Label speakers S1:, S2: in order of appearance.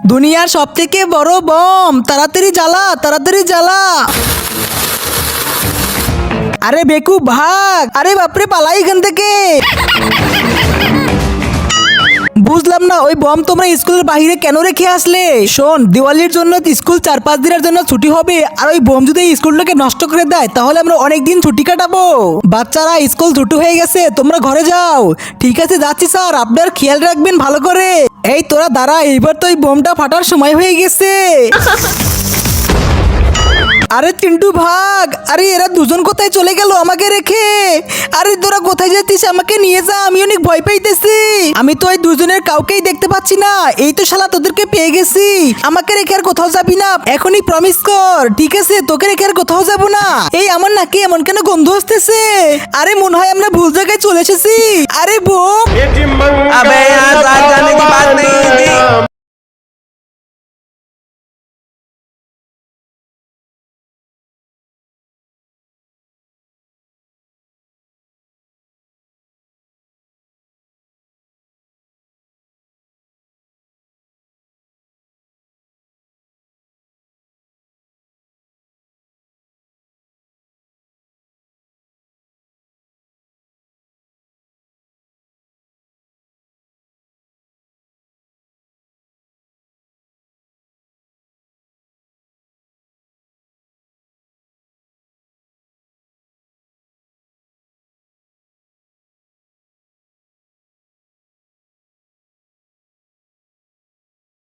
S1: দুনিয়ার সব থেকে বড় বম, তাড়াতাড়ি জ্বালা, তাড়াতাড়ি জ্বালা। আরে বেকু ভাগ, আরে বাপরে পালাই এখান থেকে। বুঝলাম না ওই বম তোমরা স্কুলের বাইরে কেন রেখে আসলে? শোন, দিওয়ালির জন্য স্কুল 4-5 দিনের জন্য ছুটি হবে, আর ওই বম যদি স্কুলটাকে নষ্ট করে দেয় তাহলে আমরা অনেক দিন ছুটি কাটাবো। বাচ্চারা স্কুল ছুটি হয়ে গেছে, তোমরা ঘরে যাও। ঠিক আছে যাচ্ছি স্যার, আপনার খেয়াল রাখবেন ভালো করে। এই তোরা দাঁড়া, এইবার তো ওই বোমটা ফাটার সময় হয়ে গেছে। আরে চিন্টু ভাগ, আরে এরা দুজন কোথায় চলে গেল আমাকে রেখে? আরে তোরা কোথায় যাচ্ছিস? আমাকে নিয়ে যা, আমি অনেক ভয় পাইতেছি। আমি তো ওই দুজনের কাউকেই দেখতে পাচ্ছি না। এই তো শালা তোদেরকে পেয়ে গেছি। আমাকে রেখে আর কোথাও যাবি না, এখনই প্রমিস কর। ঠিক আছে, তোকে রেখে আর কোথাও যাবো না। এই আমার নাকি এমন কেন গন্ধ আসতেছে? আরে মনে হয় আমরা ভুল জায়গায় চলে এসেছি। আরে বোম।
S2: अबे यहाँ साथ जाने की बात नहीं थी।